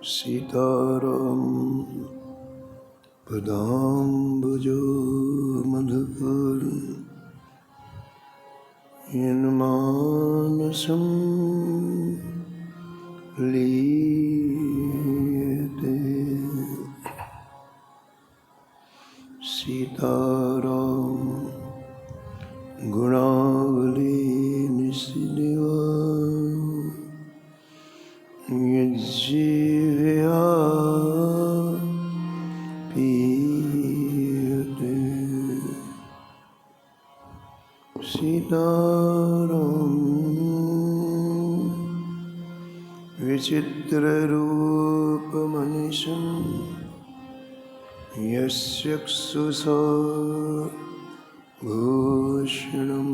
सीताराम पदाम्बुजो मधुकर यन्मानसं लीयते। सीताराम गुणावली निशिदिवा यज्जीवया पीयते। सीताराम विचित्ररूपमनिशं यस्यक्षुषा भूषणं।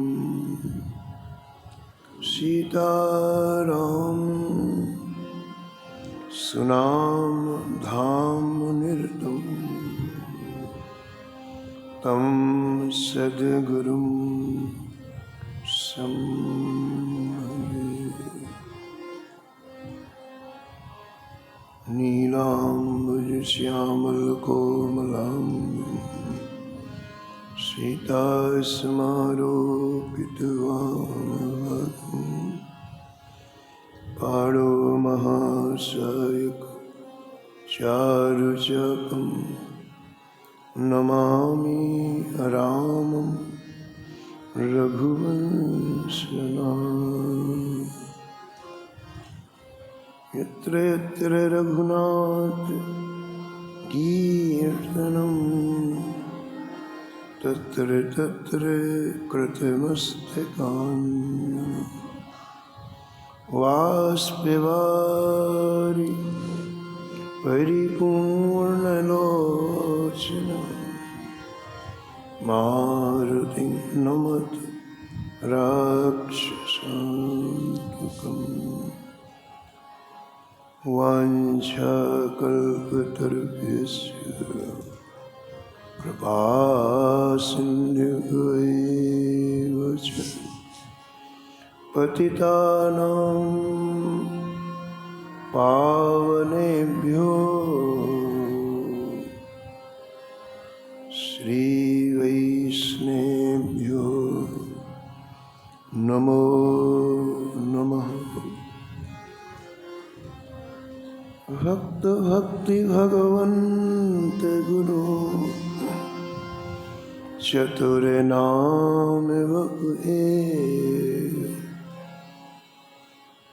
सीताराम सुनाम धाम निरतं तं सद्गुरुं संभजे। नीलाम्बुजश्यामलकोमलाङ्गं सीतास्मारोपितवामभागं पाणो महासायकं चारुचकं नमामि रामं रघुवंशनाथं। यत्र यत्र रघुनाथ कीर्तनं तत्र तत्र कृतमस्तकाञ्जलिं बाष्पवारि परिपूर्णलोचनं मारुतिं नमत राक्षसान्तकम्। वाञ्छाकल्पतरुभ्यश्च कृपासिन्धुभ्यैव च पतितानां पावनेभ्यो श्रीवैष्णवेभ्यो नमो नमः। भक्त भक्ति भगवंत गुरु चतुर नाम बपुए।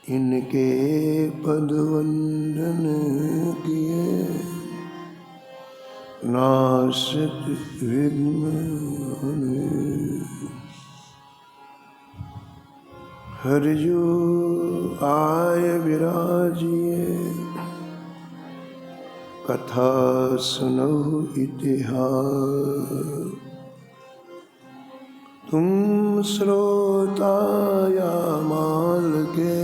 इनके पद वंदन किए नासत विघ्न हरे। हरिजो आय विराजिए कथा सुनहु इतिहास। तुम श्रोता या माल के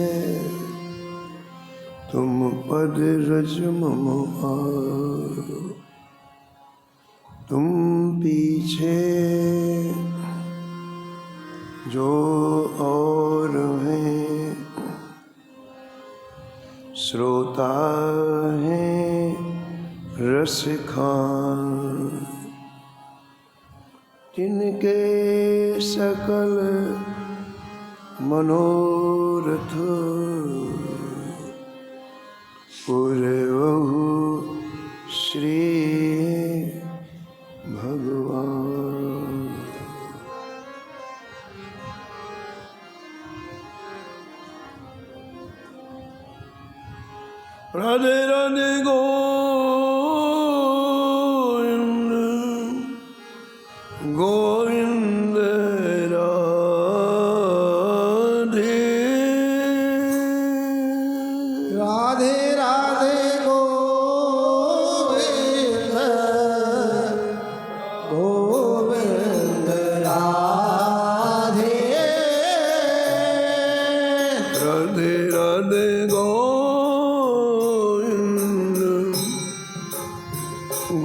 तुम पद रज मम आर। तुम पीछे जो और हैं श्रोता हैं रसिखान। जिनके सकल मनोरथ पूरवहु श्री भगवान। राधे राधे गोविंद गोविंद राधे राधे राधे गोविंद गोविंद राधे राधे राधे गोविंद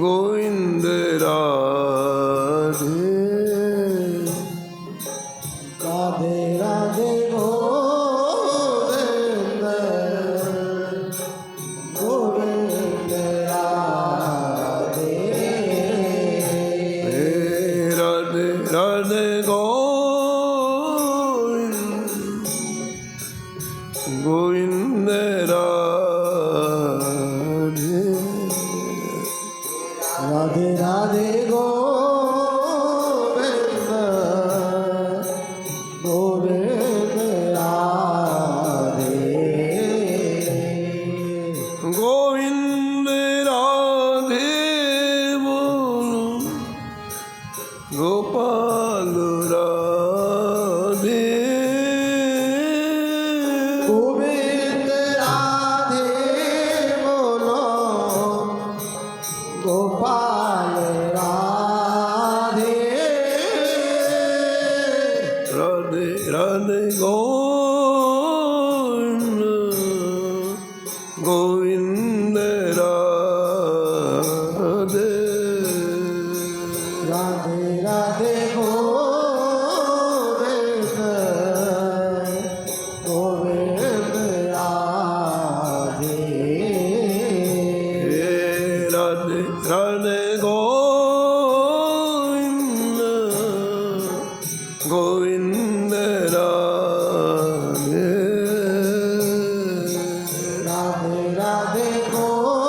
गोविंद राधे। राधे राधे गोविंद गोविंद गोविंद राधे राधे राधे गोविंद गोविंद राधे गोविंद राधे बोलो गोपाल राधे गोविंद राधे बोलो गोपाल राधे राधे राधे गोविंद गोविंद राधे राधे राधे गोविंद गोविंद राधे हे राधे राधे गोविंद गोविंद राधे राधे राधे गोविंद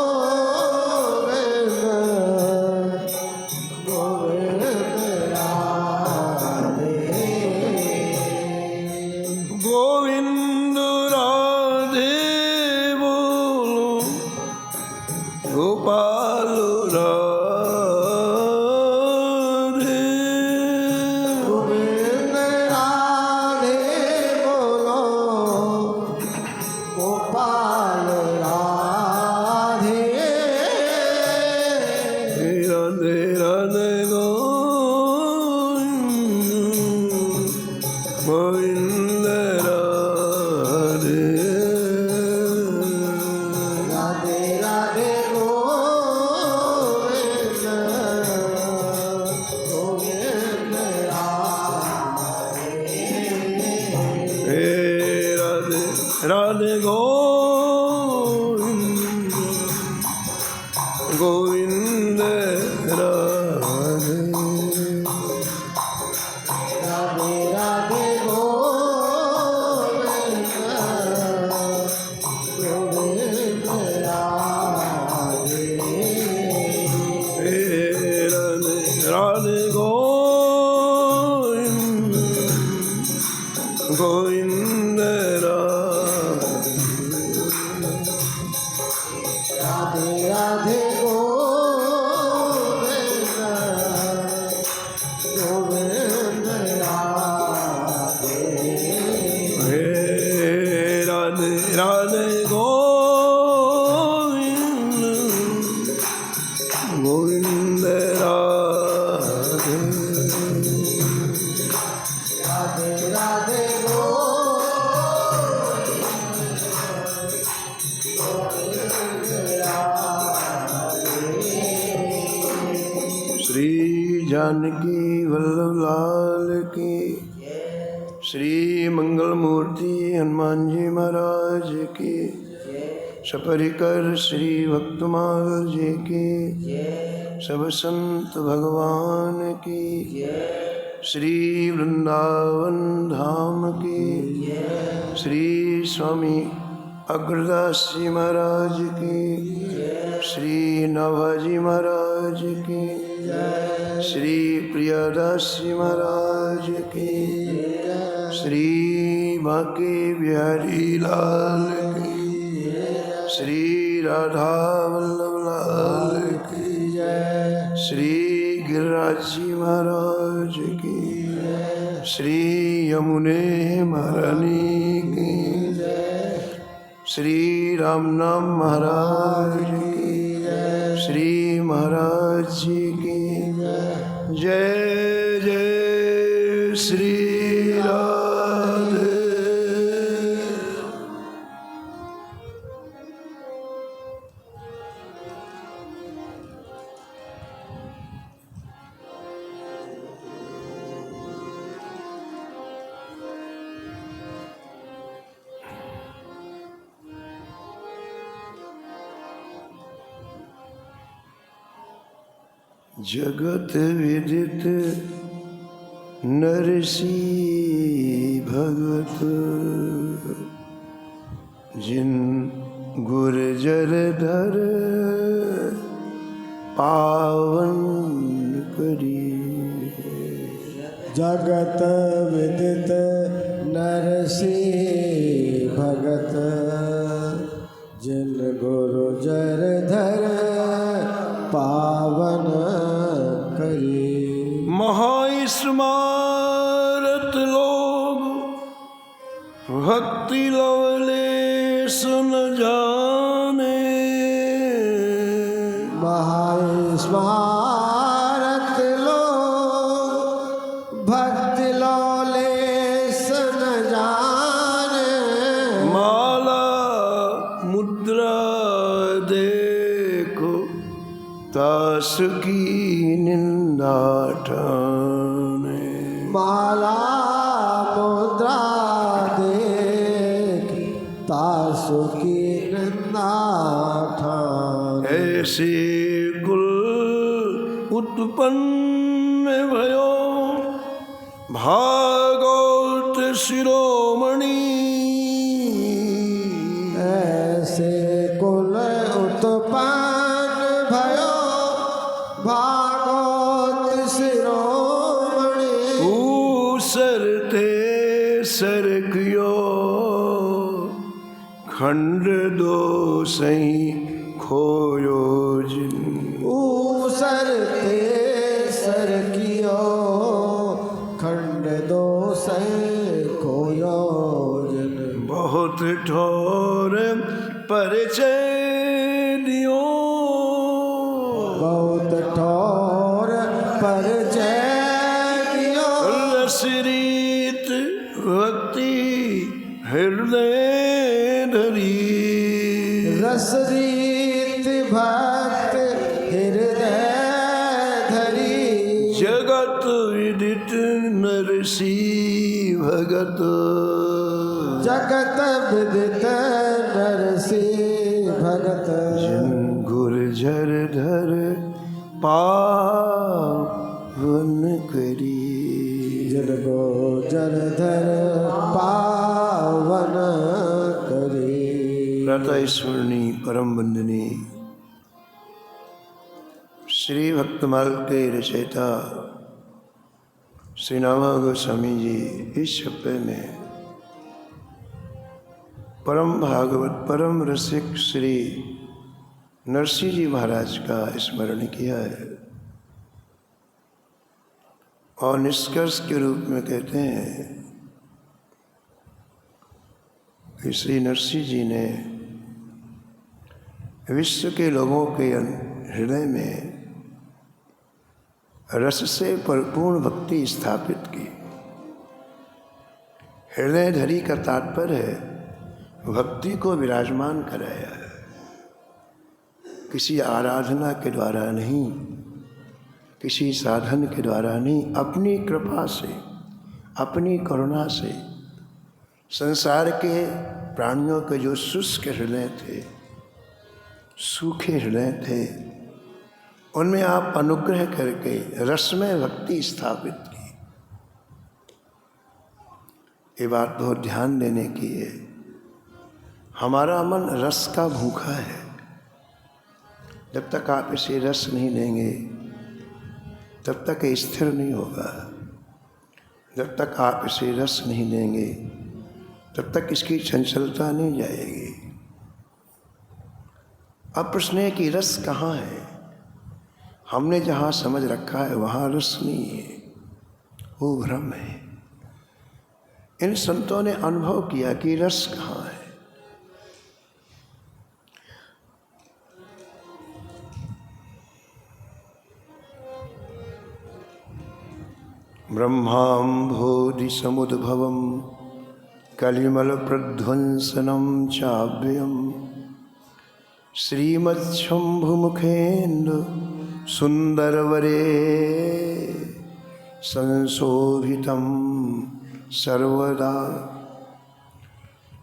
गोविंद राधे गोविंद राधे बोलो गोपाल राधे गोविंद राधे बोलो गोपाल राधे हे राधे राधे गोविंद राधे राधे राधे गोविंद गोविंद राधे हे राधे राधे गोविंद गोविंद राधे राधे राधे गोविंद गोविंद राधे हे राधे राधे गोविंद गोविंद राधे राधे गोविंद गोविंद राधे हे राधे राधे गोविंद गोविंद राधे राधे राधे श्री जानकी वल्लभ लाल की श्री मंगल मूर्ति हनुमान जी महाराज की सपरिकर श्री भक्तमाल जी की सब संत भगवान की श्री वृंदावन धाम की श्री स्वामी अग्रदास जी महाराज की श्री नवाजी महाराज की श्री प्रियादास जी महाराज की श्री बांके बिहारी लाल की श्री राधा वल्लभ लाल की श्री गिरिराज जी महाराज की श्री यमुने महारानी की श्री राम नाम महाराज की श्री महाराज जी की जय जय श्री राधे। जगत विदित नरसी भगत जिन गुर्जर धर पावन करी। जगत विदित नरसी भगत जिन गुरु जर धर पावन करी। महास्मारत लोग भक्ति लवलेश न जाने। महास्मारत लोग भक्ति लवलेश न जाने। माला मुद्रा देखो तास की निंदा ठाने। माला मुद्रा देख तासु की निंदा ठान। ऐसे कुल उत्पन्न भयो भागवत शिरोमणि। ऐसे कुल उत्पन्न भयो भागवत शिरोमणि। सरते सरकियो खंड दो सही खोयो जिन। सरते सरकियो खंड दो से खोयो जिन। बहुत ठोर परिचय दियो। बहुत ठोर परिचय दियो। रसरीत भक्ति हृदय धरी। रसरीत भक्त हृदय धरी। जगत विदित नरसी भगत। जगत विदित नरसी भगत जिन गुर्जर धर पावन करी। जिन गुर्जर धर पावन करी। प्रातः स्मरणी परम वंदनी श्री भक्तमाल के रचयिता श्री नामा गोस्वामी जी इस छप्पे में परम भागवत परम रसिक श्री नरसिंह जी महाराज का स्मरण किया है और निष्कर्ष के रूप में कहते हैं कि श्री नरसिंह जी ने विश्व के लोगों के हृदय में रस से परिपूर्ण भक्ति स्थापित की। हृदय धरी का तात्पर्य है भक्ति को विराजमान कराया है, किसी आराधना के द्वारा नहीं, किसी साधन के द्वारा नहीं, अपनी कृपा से, अपनी करुणा से संसार के प्राणियों के जो शुष्क हृदय थे, सूखे हृदय थे, उनमें आप अनुग्रह करके रसमय भक्ति स्थापित की। ये बात बहुत ध्यान देने की है। हमारा मन रस का भूखा है। जब तक आप इसे रस नहीं लेंगे तब तक ये स्थिर नहीं होगा। जब तक आप इसे रस नहीं लेंगे तब तक इसकी चंचलता नहीं जाएगी। अब प्रश्न है कि रस कहाँ है? हमने जहाँ समझ रखा है वहाँ रस नहीं है, वो भ्रम है। इन संतों ने अनुभव किया कि रस कहाँ है। ब्रह्माम्भोधि समुद्भवं कलिमल प्रध्वंसनं चाव्ययम् श्रीमच्छम्भुमुखेन्दु सुन्दरवरे संशोभितं सर्वदा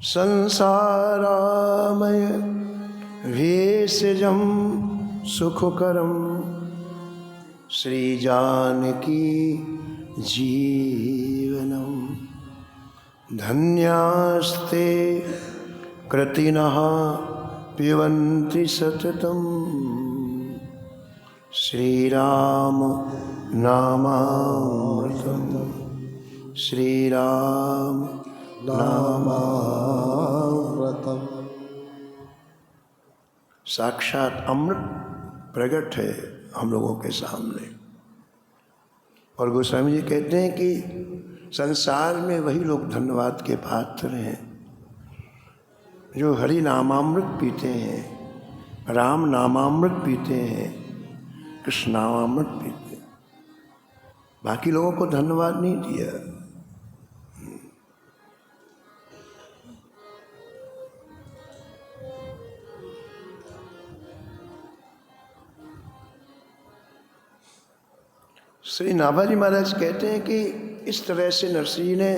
संसारामय भेषजं सुखकरं श्रीजानकी जीवनम। धन्यास्ते कृतिनः पिबन्ति सततं श्रीराम नामामृतं श्रीराम नामामृतम्। साक्षात अमृत प्रकट है हम लोगों के सामने। और गोस्वामी जी कहते हैं कि संसार में वही लोग धन्यवाद के पात्र हैं जो हरि नामामृत पीते हैं, राम नामामृत पीते हैं, कृष्ण नामामृत पीते हैं। बाकी लोगों को धन्यवाद नहीं दिया। श्री नाभाजी महाराज कहते हैं कि इस तरह से नरसिंह जी ने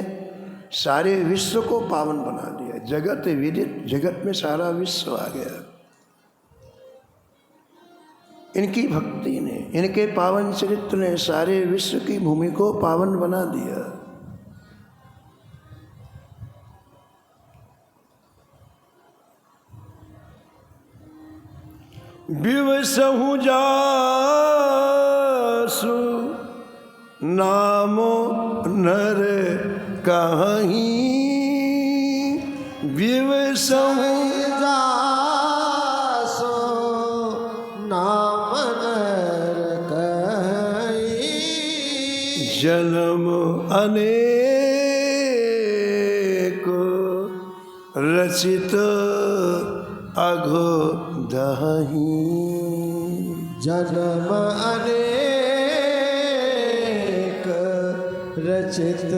सारे विश्व को पावन बना दिया। जगत विदित, जगत में सारा विश्व आ गया इनकी भक्ति ने। इनके पावन चरित्र ने सारे विश्व की भूमि को पावन बना दिया। विवसहु जासु नामो नर कहीं, विवसहु जासो नाम नर कहीं, जन्म अनेक रचित अघो दही, जन्म अनेक रचित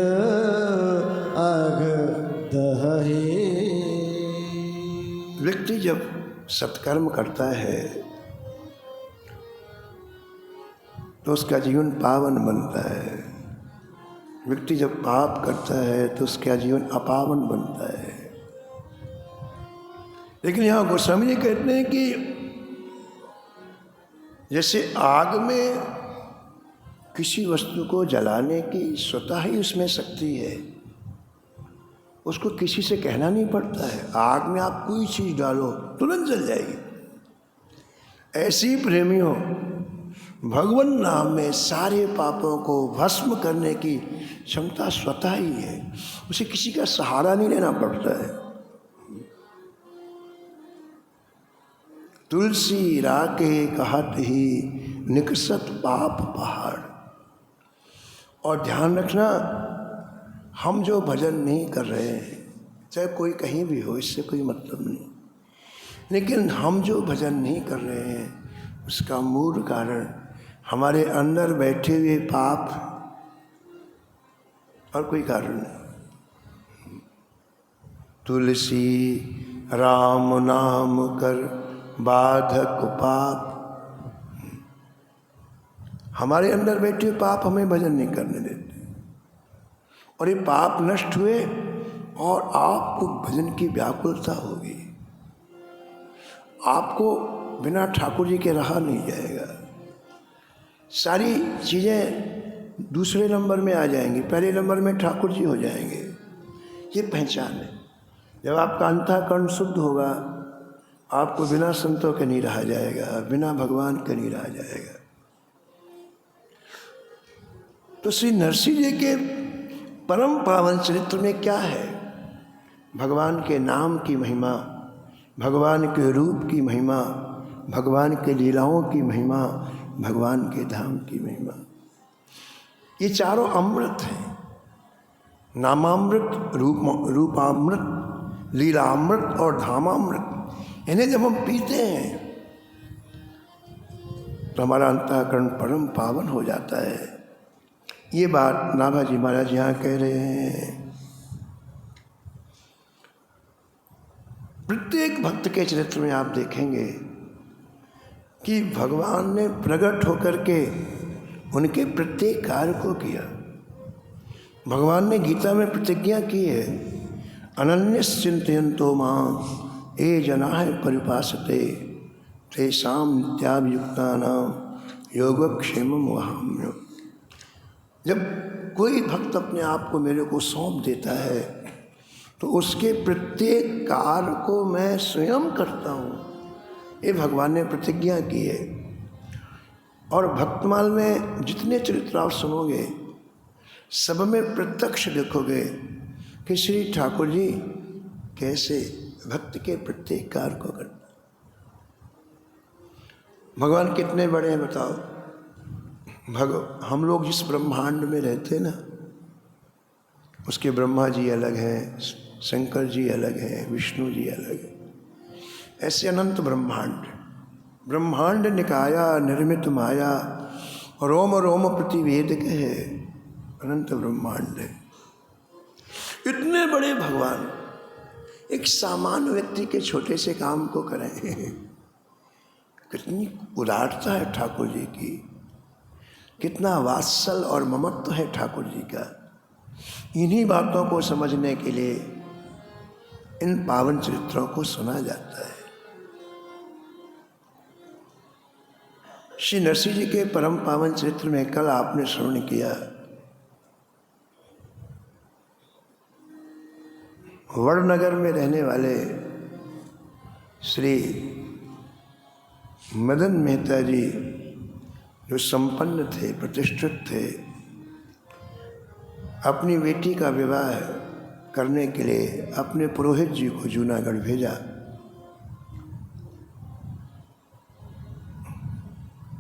अघ दही। व्यक्ति जब सत्कर्म करता है तो उसका जीवन पावन बनता है। व्यक्ति जब पाप करता है तो उसका जीवन अपावन बनता है। लेकिन यहाँ गोस्वामी जी कहते हैं कि जैसे आग में किसी वस्तु को जलाने की स्वतः ही उसमें शक्ति है, उसको किसी से कहना नहीं पड़ता है। आग में आप कोई चीज़ डालो तुरंत जल जाएगी। ऐसी प्रेमियों, भगवान नाम में सारे पापों को भस्म करने की क्षमता स्वतः ही है। उसे किसी का सहारा नहीं लेना पड़ता है। तुलसी राके कहत ही निकसत पाप पहाड़। और ध्यान रखना, हम जो भजन नहीं कर रहे हैं, चाहे कोई कहीं भी हो, इससे कोई मतलब नहीं, लेकिन हम जो भजन नहीं कर रहे हैं उसका मूल कारण हमारे अंदर बैठे हुए पाप, और कोई कारण नहीं। तुलसी राम नाम कर बाधक पाप, हमारे अंदर बैठे हुए पाप हमें भजन नहीं करने देते। और ये पाप नष्ट हुए और आपको भजन की व्याकुलता होगी। आपको बिना ठाकुर जी के रहा नहीं जाएगा। सारी चीज़ें दूसरे नंबर में आ जाएंगी, पहले नंबर में ठाकुर जी हो जाएंगे। ये पहचान है। जब आपका अंतःकरण शुद्ध होगा, आपको बिना संतों के नहीं रहा जाएगा, बिना भगवान के नहीं रहा जाएगा। तो श्री नरसिंह जी के परम पावन चरित्र में क्या है? भगवान के नाम की महिमा, भगवान के रूप की महिमा, भगवान के लीलाओं की महिमा, भगवान के धाम की महिमा। ये चारों अमृत हैं। नामामृत, रूपामृत, लीलामृत और धामामृत। इन्हें जब हम पीते हैं तो हमारा अंतःकरण परम पावन हो जाता है। ये बात नाभाजी महाराज यहाँ कह रहे हैं। प्रत्येक भक्त के चरित्र में आप देखेंगे कि भगवान ने प्रकट होकर के उनके प्रत्येक कार्य को किया। भगवान ने गीता में प्रतिज्ञा की है, अनन्यश्चिन्तयन्तो मां ये जनाः परिपासते तेषां नित्याभियुक्तानां योगक्षेमं वहाम्यहम्। जब कोई भक्त अपने आप को मेरे को सौंप देता है तो उसके प्रत्येक कार्य को मैं स्वयं करता हूँ, ये भगवान ने प्रतिज्ञा की है। और भक्तमाल में जितने चरित्र आप सुनोगे सब में प्रत्यक्ष देखोगे कि श्री ठाकुर जी कैसे भक्त के प्रत्येक कार्य को करते। भगवान कितने बड़े हैं बताओ। हम लोग जिस ब्रह्मांड में रहते ना, उसके ब्रह्मा जी अलग हैं, शंकर जी अलग हैं, विष्णु जी अलग हैं। ऐसे अनंत ब्रह्मांड, ब्रह्मांड निकाया निर्मित माया, रोम रोम प्रतिवेदक है, अनंत ब्रह्मांड है। इतने बड़े भगवान एक सामान्य व्यक्ति के छोटे से काम को करें। कितनी उदारता है ठाकुर जी की, कितना वात्सल और ममत्व है ठाकुर जी का। इन्हीं बातों को समझने के लिए इन पावन चरित्रों को सुना जाता है। श्री नरसिंह जी के परम पावन चरित्र में कल आपने श्रवण किया, वड़नगर में रहने वाले श्री मदन मेहता जी जो संपन्न थे, प्रतिष्ठित थे, अपनी बेटी का विवाह करने के लिए अपने पुरोहित जी को जूनागढ़ भेजा।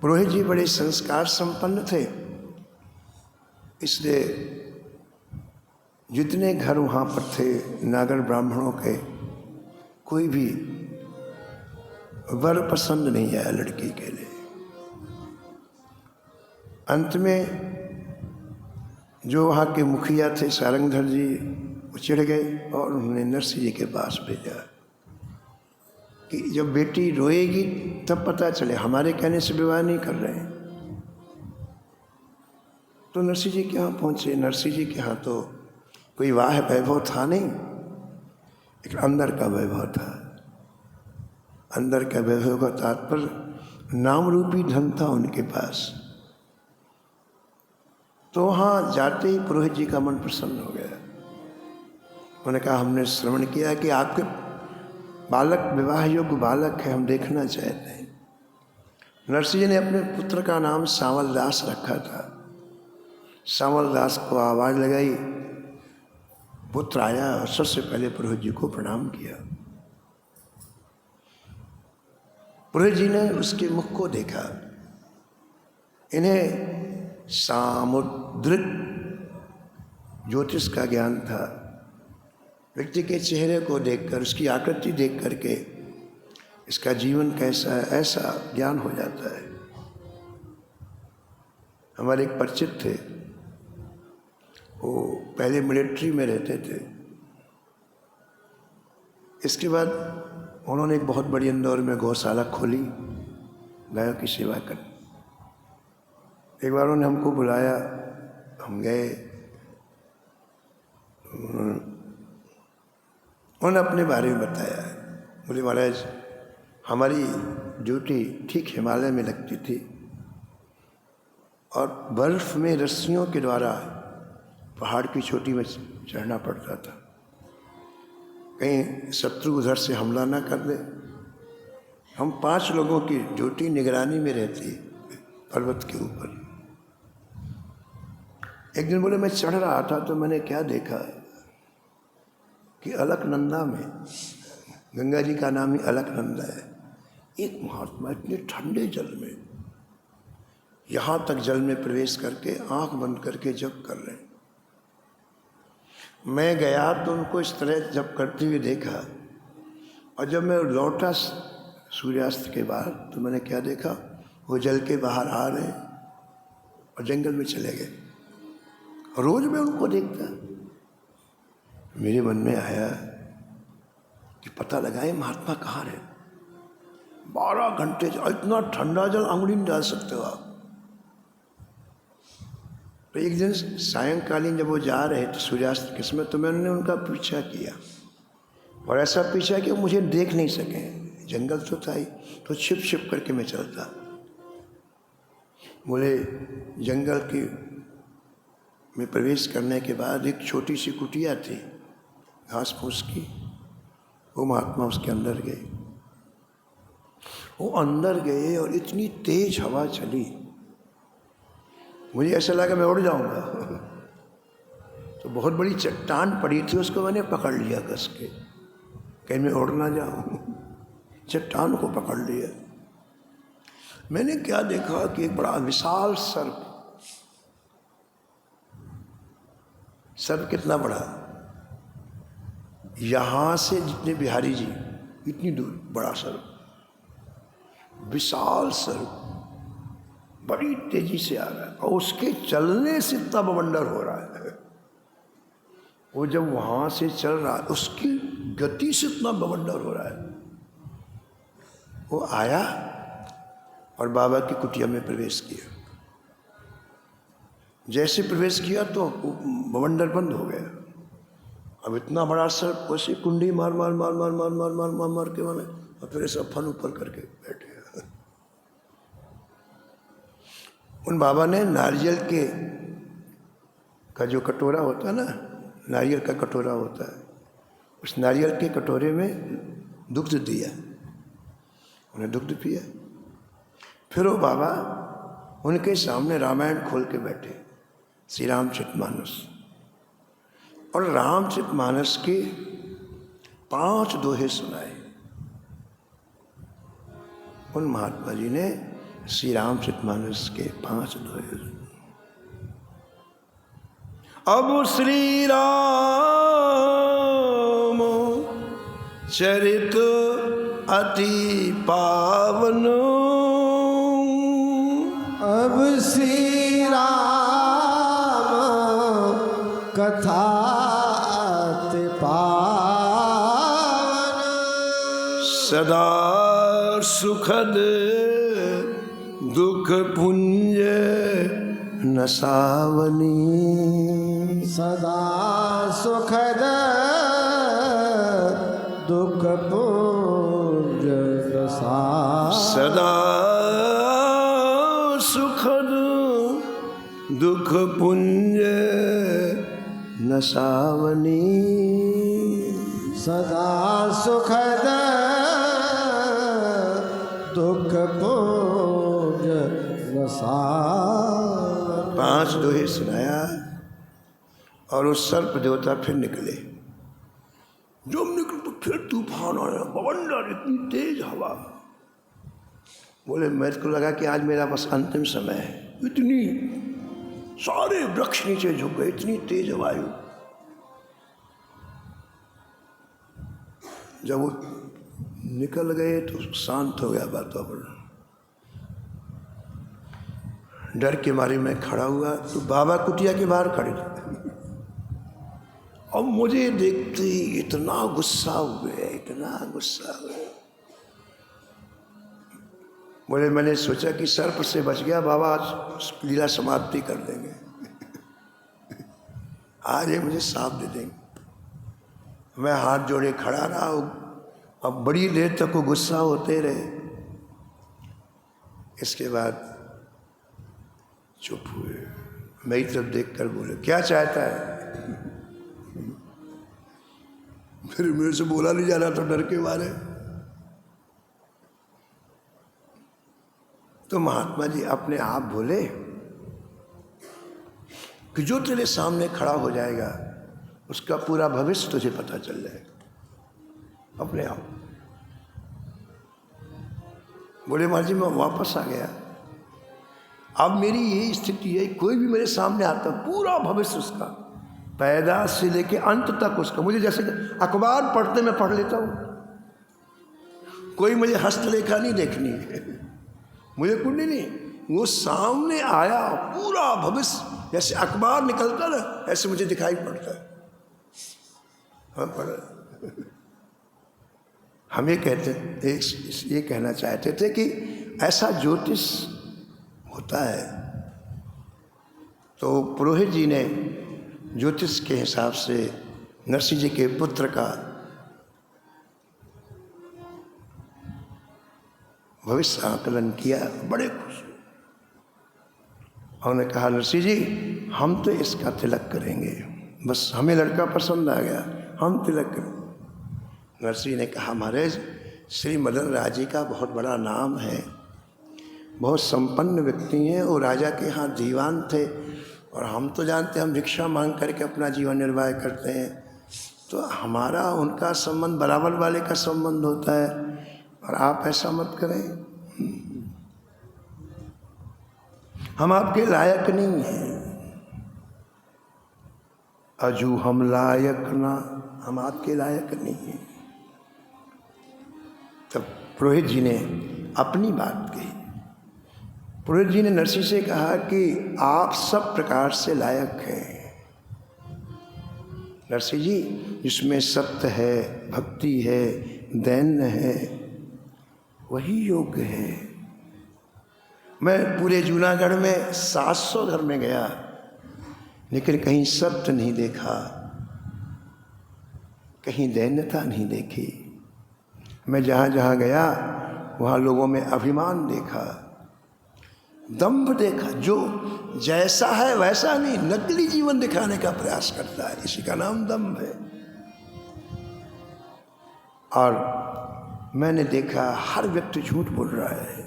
पुरोहित जी बड़े संस्कार संपन्न थे, इसलिए जितने घर वहाँ पर थे नागर ब्राह्मणों के, कोई भी वर पसंद नहीं आया लड़की के लिए। अंत में जो वहाँ के मुखिया थे सारंगधर जी, वो चिढ़ गए और उन्होंने नरसिंह जी के पास भेजा कि जब बेटी रोएगी तब पता चले, हमारे कहने से विवाह नहीं कर रहे हैं। तो नरसिंह जी के यहाँ पहुँचे। नरसिंह जी के यहाँ तो कोई वाह वैभव था नहीं, एक अंदर का वैभव था। अंदर का वैभव का तात्पर्य नाम रूपी धन था उनके पास। तो वहाँ जाते ही पुरोहित जी का मन प्रसन्न हो गया। उन्होंने कहा, हमने श्रवण किया कि आपके बालक विवाह योग्य बालक है, हम देखना चाहते हैं। नरसिंह जी ने अपने पुत्र का नाम सांवल दास रखा था। सांवल दास को आवाज़ लगाई, पुत्र आया और सबसे पहले पुरोहित जी को प्रणाम किया। पुरोहित जी ने उसके मुख को देखा। इन्हें सामुद्रिक ज्योतिष का ज्ञान था। व्यक्ति के चेहरे को देखकर, उसकी आकृति देख करके इसका जीवन कैसा है, ऐसा ज्ञान हो जाता है। हमारे एक परिचित थे, वो पहले मिलिट्री में रहते थे। इसके बाद उन्होंने एक बहुत बड़ी इंदौर में गौशाला खोली, गायों की सेवा कर। एक बार उन्होंने हमको बुलाया, हम गए। उन्होंने अपने बारे में बताया। बोले, महाराज हमारी ड्यूटी ठीक हिमालय में लगती थी और बर्फ में रस्सियों के द्वारा पहाड़ की चोटी में चढ़ना पड़ता था, कहीं शत्रु उधर से हमला ना कर दे। हम 5 लोगों की ड्यूटी निगरानी में रहती पर्वत के ऊपर। एक दिन बोले, मैं चढ़ रहा था तो मैंने क्या देखा कि अलकनंदा में, गंगा जी का नाम ही अलकनंदा है, एक महात्मा इतने ठंडे जल में, यहाँ तक जल में प्रवेश करके आंख बंद करके जप कर रहे हैं। मैं गया तो उनको इस तरह जप करते हुए देखा, और जब मैं लौटा सूर्यास्त के बाद तो मैंने क्या देखा, वो जल के बाहर आ रहे और जंगल में चले गए। रोज मैं उनको देखता। मेरे मन में आया कि पता लगाए महात्मा कहाँ रहे। 12 घंटे इतना ठंडा जल अंगुली नहीं डाल सकते हो आप। तो एक दिन सायंकालीन जब वो जा रहे थे सूर्यास्त के समय, तो मैंने उनका पीछा किया, और ऐसा पीछा कि वो मुझे देख नहीं सके। जंगल तो था ही, तो छिप छिप करके मैं चलता। बोले, जंगल की में प्रवेश करने के बाद एक छोटी सी कुटिया थी, घास फूस की। वो महात्मा उसके अंदर गए। वो अंदर गए और इतनी तेज हवा चली, मुझे ऐसा लगा मैं उड़ जाऊंगा। तो बहुत बड़ी चट्टान पड़ी थी, उसको मैंने पकड़ लिया कस के, कहीं मैं उड़ ना जाऊं। चट्टान को पकड़ लिया। मैंने क्या देखा कि एक बड़ा विशाल सर्प कितना बड़ा, यहां से जितने बिहारी जी इतनी दूर, बड़ा सर्प, विशाल सर्प बड़ी तेजी से आ रहा है और उसके चलने से इतना बवंडर हो रहा है। वो जब वहां से चल रहा है उसकी गति से इतना बवंडर हो रहा है। वो आया और बाबा की कुटिया में प्रवेश किया। जैसे प्रवेश किया तो बवंडर बंद हो गया। अब इतना बड़ा सर्प वैसे कुंडी मार मार मार मार मार मार मार मार मार के मारे और फिर ऐसा फन ऊपर करके बैठे। उन बाबा ने नारियल का जो कटोरा होता है ना, नारियल का कटोरा होता है, उस नारियल के कटोरे में दुग्ध दिया, उन्हें दुग्ध पिया। फिर वो बाबा उनके सामने रामायण खोल के बैठे, श्री रामचरितमानस, और रामचरितमानस के 5 दोहे सुनाए। उन महात्मा जी ने श्री रामचरितमानस के 5 दोहे। अब श्री राम चरित अति पावन, अब श्री राम कथा अति पावन, सदा सुखद दुख पुंज नसावनी, सदा सुखद दुख पुंज नसावनी, सदा सुखद दुख पुंज नसावनी, सदा सुखद दुख पुंज नसावनी। 5 दोहे सुनाया और उस सर्प देवता फिर निकले। जब निकले तो फिर तूफान आया, बवंडर, इतनी तेज हवा। बोले मेरे को लगा कि आज मेरा बस अंतिम समय है। इतनी सारे वृक्ष नीचे झुक गए, इतनी तेज वायु। जब वो निकल गए तो शांत हो गया वातावरण। डर के मारे मैं खड़ा हुआ तो बाबा कुटिया के बाहर खड़े थे। अब मुझे देखते ही इतना गुस्सा हुए, इतना गुस्सा हुए। बोले मैंने सोचा कि सर्प से बच गया, बाबा आज लीला समाप्ति कर देंगे। आज ये मुझे साफ दे देंगे। मैं हाथ जोड़े खड़ा रहा। अब बड़ी देर तक वो गुस्सा होते रहे। इसके बाद चुप हुए। मेरी तरफ देखकर बोले क्या चाहता है? फिर मेरे से बोला नहीं जा रहा था डर के मारे। तो महात्मा जी अपने आप बोले कि जो तेरे सामने खड़ा हो जाएगा उसका पूरा भविष्य तुझे पता चल जाएगा अपने आप। बोले महाराज जी मैं वापस आ गया। अब मेरी यही स्थिति है, कोई भी मेरे सामने आता पूरा भविष्य उसका, पैदा से लेके अंत तक उसका। मुझे जैसे अखबार पढ़ते मैं पढ़ लेता हूँ, कोई मुझे हस्तलेखा नहीं देखनी है, मुझे कुंडली नहीं, वो सामने आया पूरा भविष्य जैसे अखबार निकलता ना ऐसे मुझे दिखाई पड़ता है। हाँ पढ़ा। हम ये कहना चाहते थे कि ऐसा ज्योतिष होता है। तो पुरोहित जी ने ज्योतिष के हिसाब से नरसिंह जी के पुत्र का भविष्य आकलन किया। बड़े खुश हुए। उन्होंने कहा नरसिंह जी हम तो इसका तिलक करेंगे, बस हमें लड़का पसंद आ गया, हम तिलक करें। नरसिंह ने कहा महाराज श्री मदन राजे का बहुत बड़ा नाम है, बहुत संपन्न व्यक्ति हैं, वो राजा के यहाँ दीवान थे, और हम तो जानते हैं हम भिक्षा मांग करके अपना जीवन निर्वाह करते हैं, तो हमारा उनका संबंध बराबर वाले का संबंध होता है, और आप ऐसा मत करें, हम आपके लायक नहीं हैं। अजू हम लायक ना, हम आपके लायक नहीं हैं। तब पुरोहित जी ने अपनी बात कही। पुरोहित जी ने नरसिंह से कहा कि आप सब प्रकार से लायक हैं नरसिंह जी, जिसमें सत्य है, भक्ति है, दैन्य है, वही योग्य है। मैं पूरे जूनागढ़ में 700 घर में गया, लेकिन कहीं सत्य नहीं देखा, कहीं दैन्यता नहीं देखी। मैं जहाँ जहाँ गया वहाँ लोगों में अभिमान देखा, दंभ देखा, जो जैसा है वैसा नहीं, नकली जीवन दिखाने का प्रयास करता है, इसी का नाम दंभ है। और मैंने देखा हर व्यक्ति झूठ बोल रहा है,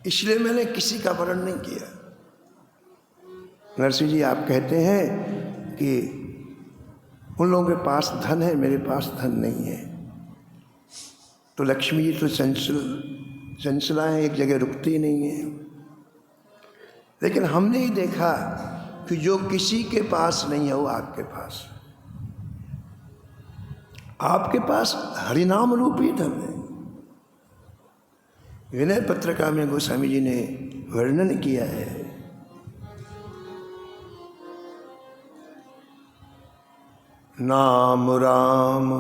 इसलिए मैंने किसी का वर्ण नहीं किया। नरसिंह जी आप कहते हैं कि उन लोगों के पास धन है, मेरे पास धन नहीं है, तो लक्ष्मी जी तो चंचला है, एक जगह रुकती नहीं है। लेकिन हमने ही देखा कि जो किसी के पास नहीं है वो आपके पास, आपके पास हरिनाम रूपी धन है। विनय पत्रिका में गोस्वामी जी ने वर्णन किया है, नाम राम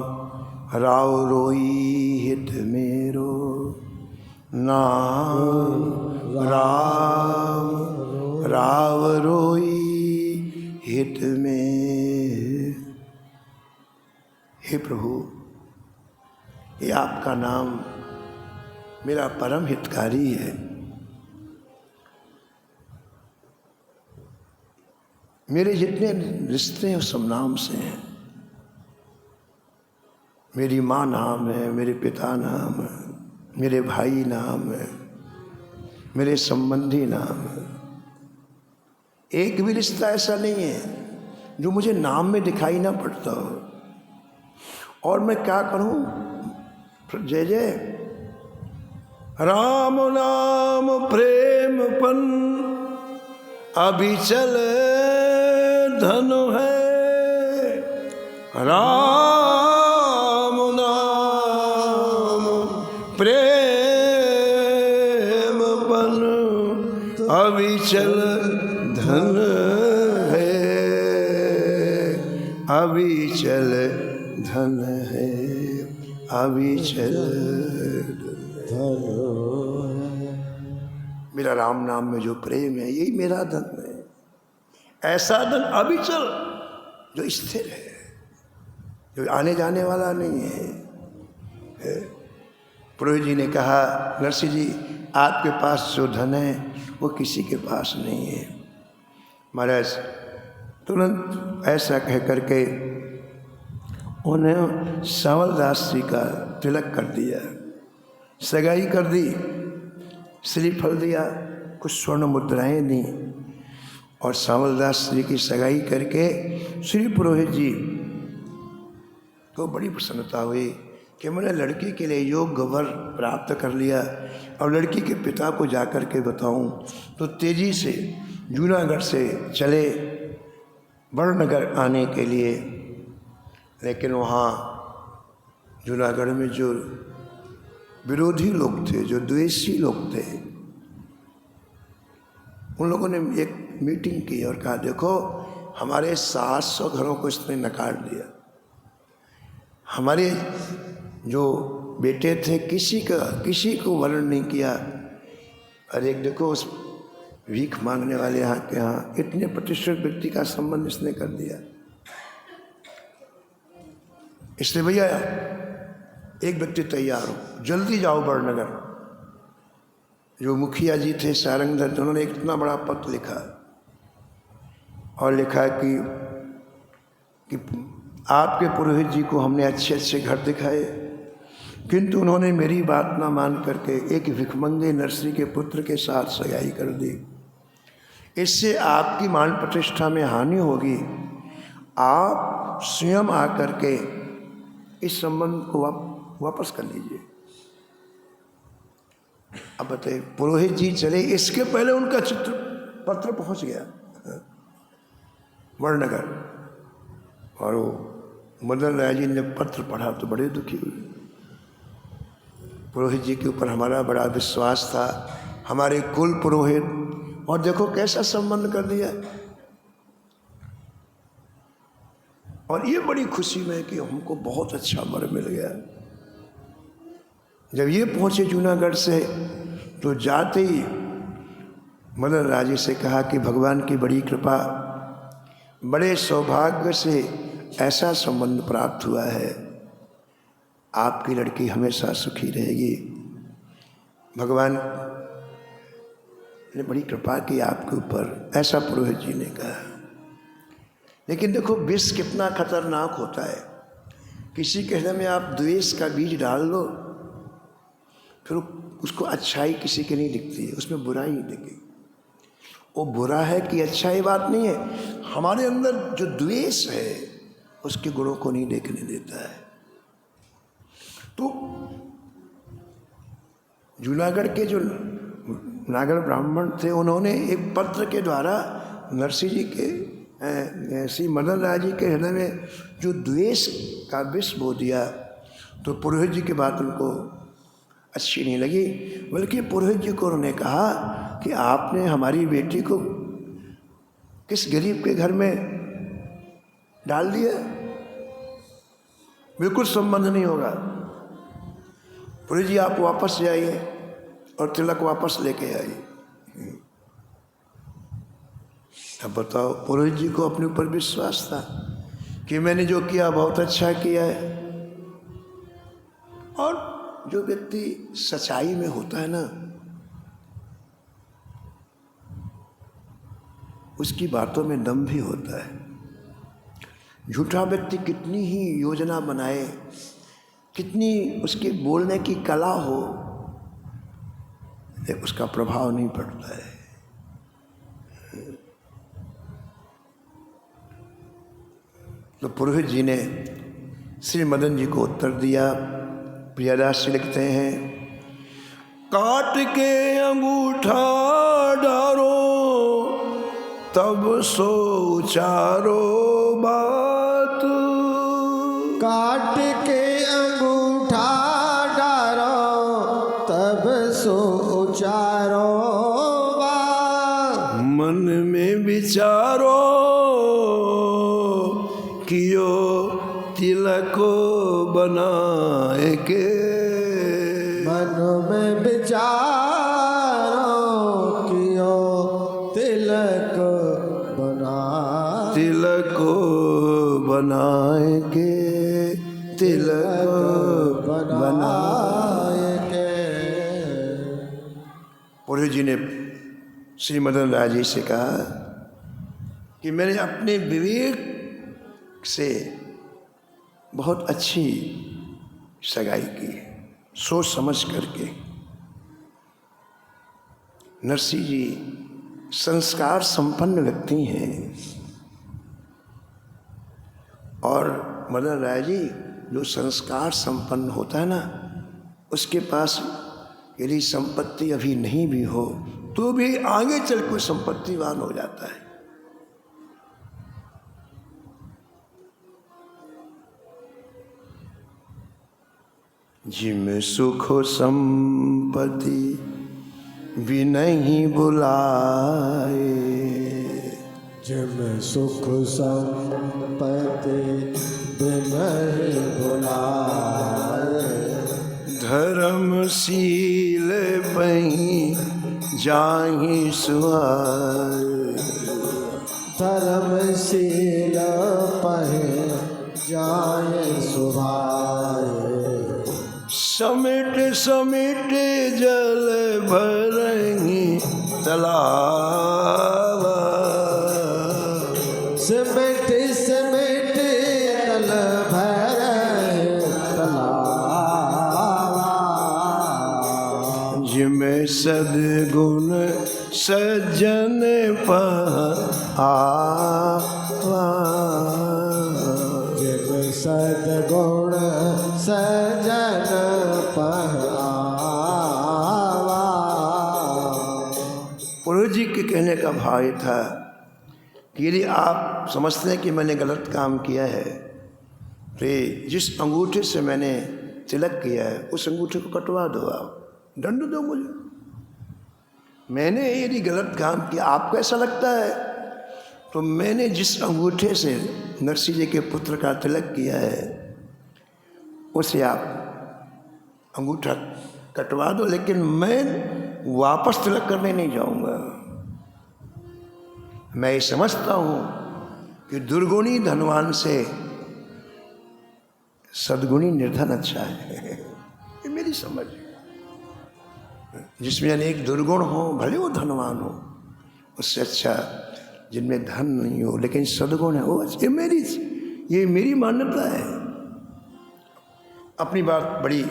राव रोई हित मेरो, नाम राम राव रोई हित में। हे प्रभु, ये आपका नाम मेरा परम हितकारी है। मेरे जितने रिश्ते हैं सब नाम से हैं। मेरी माँ नाम है, मेरे पिता नाम है, मेरे भाई नाम है, मेरे संबंधी नाम है। एक भी रिश्ता ऐसा नहीं है जो मुझे नाम में दिखाई ना पड़ता हो। और मैं क्या करूं? जय जय राम नाम प्रेम पन अभिचल धन है, राम नाम प्रेम पन अभिचल धन है, अभिचल धन है, अभिचल मेरा राम नाम में जो प्रेम है यही मेरा धन है। ऐसा धन अभिचल जो स्थिर है, जो आने जाने वाला नहीं है। पुरोहित जी ने कहा नरसिंह जी आपके पास जो धन है वो किसी के पास नहीं है। महाराज तुरंत ऐसा कह करके उन्हें सांवलदास जी का तिलक कर दिया, सगाई कर दी, श्रीफल दिया, कुछ स्वर्ण मुद्राएं दी, और सांवलदास जी की सगाई करके श्री पुरोहित जी को बड़ी प्रसन्नता हुई कि मैंने लड़की के लिए योग्य वर प्राप्त कर लिया। और लड़की के पिता को जाकर के बताऊं तो तेजी से जूनागढ़ से चले बड़नगर आने के लिए, लेकिन वहाँ जूनागढ़ में जो विरोधी लोग थे, जो द्वेषी लोग थे, उन लोगों ने एक मीटिंग की और कहा देखो हमारे 700 घरों को इसने नकार दिया, हमारे जो बेटे थे किसी को वर्ण नहीं किया, और एक देखो उस भीख मांगने वाले यहाँ के यहाँ इतने प्रतिष्ठित व्यक्ति का संबंध इसने कर दिया। इसलिए भैया एक व्यक्ति तैयार हो, जल्दी जाओ बड़नगर। जो मुखिया जी थे सारंगधर, उन्होंने एक इतना बड़ा पत्र लिखा और लिखा कि आपके पुरोहित जी को हमने अच्छे अच्छे घर दिखाए, किंतु उन्होंने मेरी बात ना मान करके एक भिखमंगे नरसिंह के पुत्र के साथ सगाई कर दी। इससे आपकी मान प्रतिष्ठा में हानि होगी। आप स्वयं आकर के इस संबंध को वापस कर लीजिए। अब बताइए, पुरोहित जी चले, इसके पहले उनका चित्र पत्र पहुंच गया वड़नगर, और वो मदन राय जी ने पत्र पढ़ा तो बड़े दुखी हुए। पुरोहित जी के ऊपर हमारा बड़ा विश्वास था, हमारे कुल पुरोहित, और देखो कैसा संबंध कर दिया। और ये बड़ी खुशी में कि हमको बहुत अच्छा वर मिल गया। जब ये पहुंचे जूनागढ़ से तो जाते ही मदन राय जी से कहा कि भगवान की बड़ी कृपा, बड़े सौभाग्य से ऐसा संबंध प्राप्त हुआ है, आपकी लड़की हमेशा सुखी रहेगी। भगवान ने बड़ी कृपा की आपके ऊपर, ऐसा पुरोहित जी ने कहा। लेकिन देखो विष कितना खतरनाक होता है। किसी के हृदय में आप द्वेष का बीज डाल लो, फिर उसको अच्छाई किसी की नहीं दिखती है, उसमें बुराई ही दिखेगी। वो बुरा है कि अच्छा, ये बात नहीं है। हमारे अंदर जो द्वेष है उसके गुणों को नहीं देखने देता है। तो जूनागढ़ के जो नागर ब्राह्मण थे, उन्होंने एक पत्र के द्वारा नरसिंह जी के, श्री मदन राय जी के हृदय में जो द्वेष का विष बो दिया। तो पुरोहित जी की बात उनको अच्छी नहीं लगी, बल्कि पुरोहित जी को उन्होंने कहा कि आपने हमारी बेटी को किस गरीब के घर में डाल दिया, बिल्कुल संबंध नहीं होगा। पुरोहित जी आप वापस जाइए और तिलक वापस लेके आइए। अब बताओ, पुरोहित जी को अपने ऊपर विश्वास था कि मैंने जो किया बहुत अच्छा किया है। और जो व्यक्ति सच्चाई में होता है ना, उसकी बातों में दम भी होता है। झूठा व्यक्ति कितनी ही योजना बनाए, कितनी उसके बोलने की कला हो, उसका प्रभाव नहीं पड़ता है। तो पुरोहित जी ने श्री मदन जी को उत्तर दिया। प्रियदास जी लिखते हैं, काट के अंगूठा डारो तब सो उचारो बात। काट के अंगूठा डारो तब सो उचारो बात। मन में विचारो कियो तिलक बनाए के। मन में विचारो कियो तिलक बना, तिलक बनाए के, तिलक बनाए के। पुरोहित जी ने श्री मदन राय जी से कहा कि मैंने अपने विवेक से बहुत अच्छी सगाई की, सोच समझ करके। नरसिंह जी संस्कार संपन्न व्यक्ति हैं, और मदन राय जी जो संस्कार संपन्न होता है ना, उसके पास यदि संपत्ति अभी नहीं भी हो तो भी आगे चल कोई संपत्तिवान हो जाता है। जिम सुख संपत्ति भी नहीं बुलाए, जिम सुख संपत्ति भी नहीं बुलाए। धर्मशील पही जाहि सुहाए, धर्मशील पही जाहि सुहाए। समिट समिट जल भरही तालाब, समिट समिट सद्गुण सज्जन पावा। जिम सद्गुण सज्जन पावा। पुरोहित जी के कहने का भाव ये था कि यदि आप समझते हैं कि मैंने गलत काम किया है तो जिस अंगूठे से मैंने तिलक किया है उस अंगूठे को कटवा दो, आप दंड दो मुझे। मैंने यदि गलत काम किया, आपको ऐसा लगता है, तो मैंने जिस अंगूठे से नरसिंह जी के पुत्र का तिलक किया है उसे आप अंगूठा कटवा दो, लेकिन मैं वापस तिलक करने नहीं जाऊंगा। मैं ये समझता हूँ कि दुर्गुणी धनवान से सद्गुणी निर्धन अच्छा है। ये मेरी समझ। जिसमें अनेक दुर्गुण हो, भले वो धनवान हो, उससे अच्छा जिनमें धन नहीं हो लेकिन सद्गुण है वो। ये मेरी मान्यता है। अपनी बात बड़ी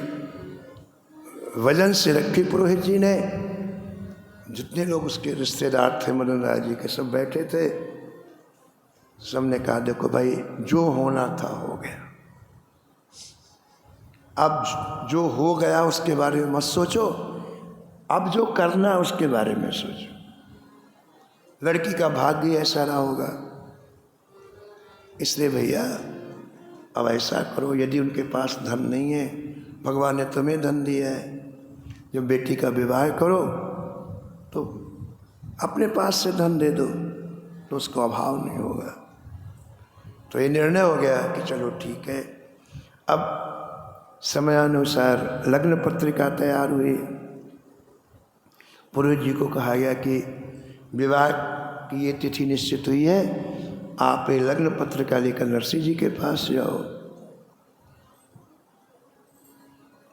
वजन से रखी पुरोहित जी ने। जितने लोग उसके रिश्तेदार थे मदन राय जी के, सब बैठे थे। सबने कहा देखो भाई, जो होना था हो गया, अब जो हो गया उसके बारे में मत सोचो, अब जो करना है उसके बारे में सोचो। लड़की का भाग्य ऐसा रहा होगा, इसलिए भैया अब ऐसा करो, यदि उनके पास धन नहीं है, भगवान ने तुम्हें धन दिया है, जब बेटी का विवाह करो तो अपने पास से धन दे दो तो उसको अभाव नहीं होगा। तो ये निर्णय हो गया कि चलो ठीक है। अब समयानुसार लग्न पत्रिका तैयार हुई। पुरोहित जी को कहा गया कि विवाह की ये तिथि निश्चित हुई है, आप ये लग्न पत्रिका लेकर नरसिंह जी के पास जाओ।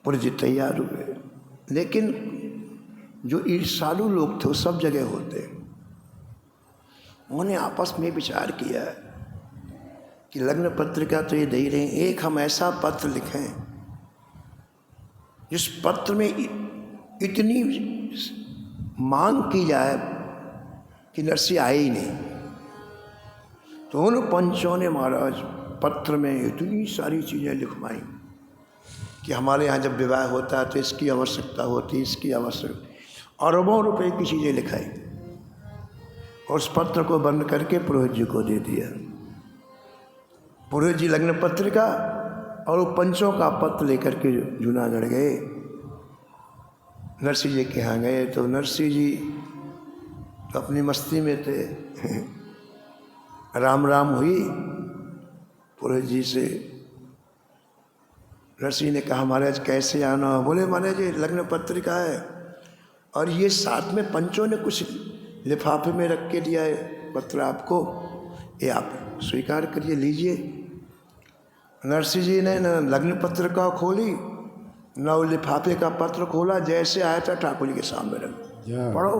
पुरोहित जी तैयार हुए, लेकिन जो ईर्ष्यालु लोग थे वो सब जगह होते। उन्होंने आपस में विचार किया कि लग्न पत्रिका तो ये दे ही रहे हैं, एक हम ऐसा पत्र लिखें जिस पत्र में इतनी मांग की जाए कि नरसिंह आए ही नहीं। तो उन पंचों ने महाराज पत्र में इतनी सारी चीज़ें लिखवाई कि हमारे यहाँ जब विवाह होता है तो इसकी आवश्यकता होती है, इसकी आवश्यकता, अरबों रुपए की चीज़ें लिखाई और उस पत्र को बंद करके पुरोहित जी को दे दिया। पुरोहित जी लग्न पत्रिका और वो पंचों का पत्र लेकर के जूनागढ़ गए, नरसिंह जी के यहाँ गए। तो नरसिंह जी तो अपनी मस्ती में थे। राम राम हुई पुरोहित जी से। नरसिंह ने कहा महाराज कैसे आना हो? बोले महाराज ये लग्न पत्रिका है और ये साथ में पंचों ने कुछ लिफाफे में रख के दिया है पत्र आपको, ये आप स्वीकार करिए, लीजिए। नरसिंह जी ने न लग्न पत्रिका खोली न वो लिफाफे का पत्र खोला, जैसे आया था ठाकुर जी के सामने रख, पढ़ो।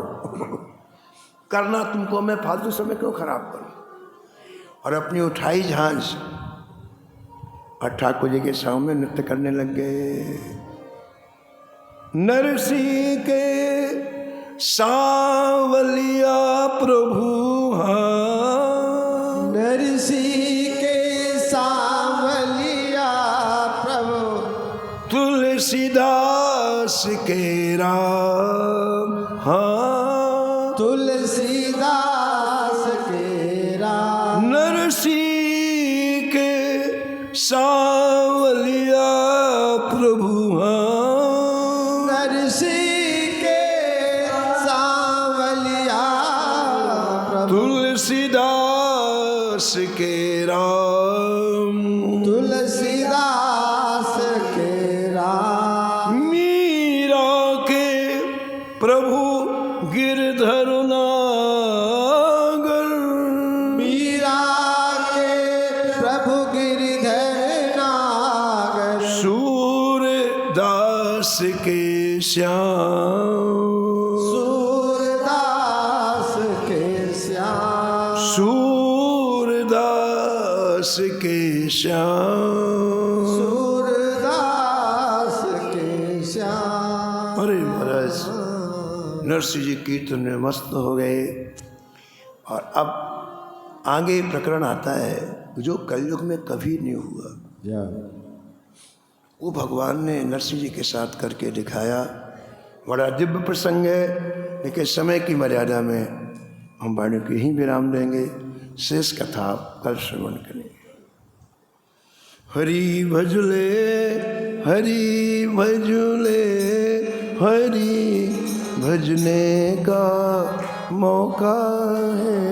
करना तुमको, मैं फालतू समय क्यों खराब करूं? और अपनी उठाई झांझ और ठाकुर जी के सामने नृत्य करने लग गए। नरसिंह के सांवलिया प्रभु, हाँ नरसिंह के सांवलिया प्रभु, तुलसीदास के राम, हाँ तुलसीदास के राम। नरसिंह के सांवलिया प्रभु, हाँ नरसिंह के सांवलिया प्रभु, तुलसीदास के राम, तुलसीदास के राम। मीरा के प्रभु गिरधर नागर, मीरा के प्रभु गिरधर नागर, सूरदास के श्याम, सूरदास के श्याम, सूरदास के श्याम, सूरदास के श्याम। अरे महाराज नरसिंह जी कीर्तन में मस्त हो गए। और अब आगे प्रकरण आता है जो कलयुग में कभी नहीं हुआ। वो भगवान ने नरसिंह जी के साथ करके दिखाया। बड़ा दिव्य प्रसंग है, लेकिन समय की मर्यादा में हम वाणी को ही विराम देंगे। शेष कथा कल श्रवण करेंगे। हरि भजले हरि भजले, हरि भजने का मौका है।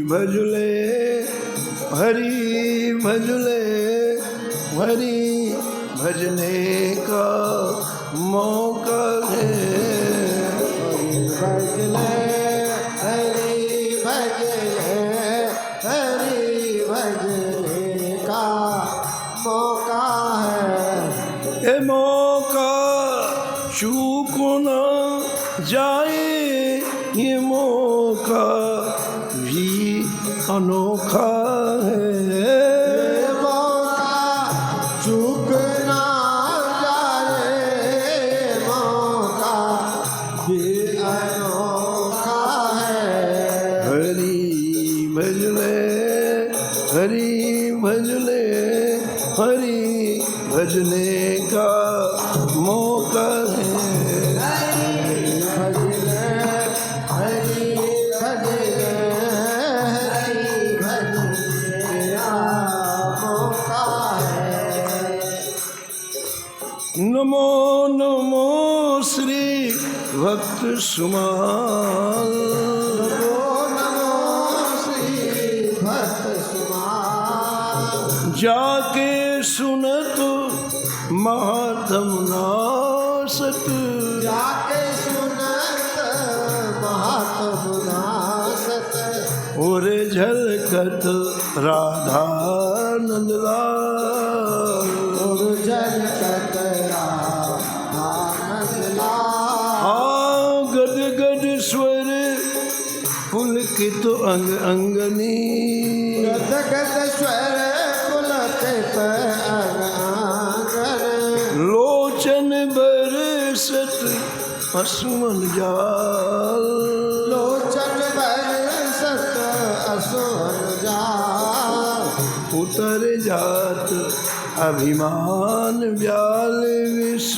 भजले हरि भजले, हरि भजने का मौका है। भजले हरि भजले, हरि भजने का मौका है। ये मौका चूक न जाए, ये मौका भी अनोखा है। मौका चूक ना जाए, मौका भी अनोखा है। हरि भजले हरि भजले, हरि भजने का मौका है। नमो नमो श्री भक्त सुमाल, नमो नमो श्री भक्त सुमाल। जाके सुनत महात्म नासत, जाके सुनत महात्म नासत। और झलकत राधा नंदलाल, और झलकत राधा नंदलाल। हाँ गद गद स्वर पुलकित अंग अंगनी, गद गद स्वर पुलकित अंग अंगन। लोचन बरसत असमन जाल, लोचन बरसत असुर जाल। उतर जात अभिमान व्याल विष,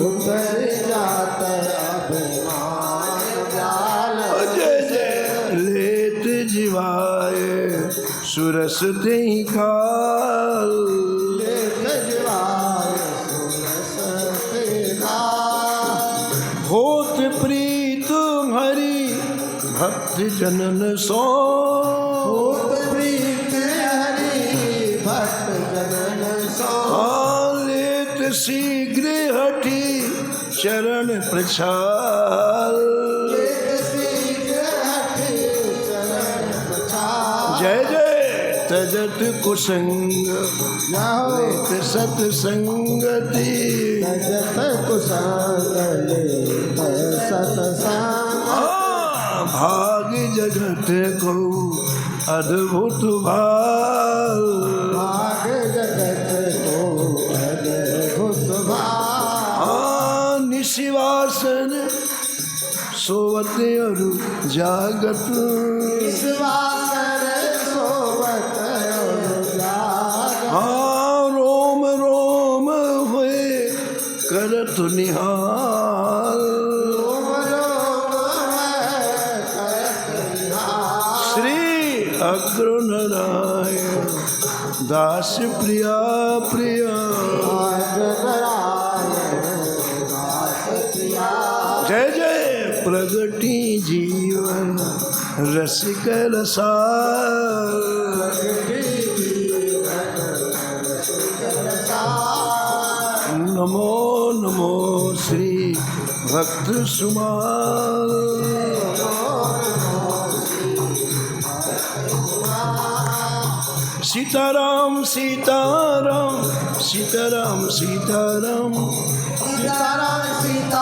उतर जात अभिमान जाल। जय जय लेत जीवाए सुरस ते काल, लेत जीवाय सुरस ते काल। होत प्रीत हरि भक्त जनन सो, होत प्रीत हरि भक्त जनन सो। लेत शीघ्र हठी चरण प्रछाल, लेत शीघ्र हठि चरण प्रछाल। जय जय तजत कुसंग जाओ लेत सतसंगति, तजत कुसंग लेत सतसंग। भाग जगत को अद्भुत भाल, भाग जगत को अद्भुत भाल। निशिवासन सोवत और जागत, विश्वासर सोवत और जागत। रोम रोम हुए करत निहाल, रोम रोम है करत निहाल। श्री अग्र नारायण दास प्रिया प्रिया, जय जय प्रगति जीवन रसिक रसाल। नमो नमो श्री भक्त सुमाल, सीताराम सीताराम सीताराम सीताराम सीताराम सीता